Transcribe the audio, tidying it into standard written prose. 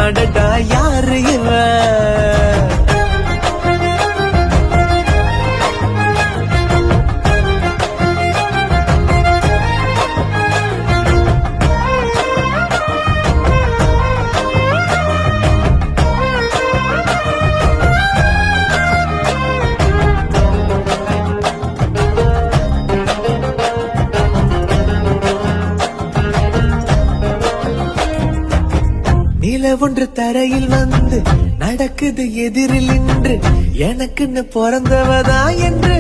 அடடா யாரு இவன்? நில ஒன்று தரையில் வந்து நடக்குது எதிரில் நின்று எனக்குன்னு பிறந்தவதா என்று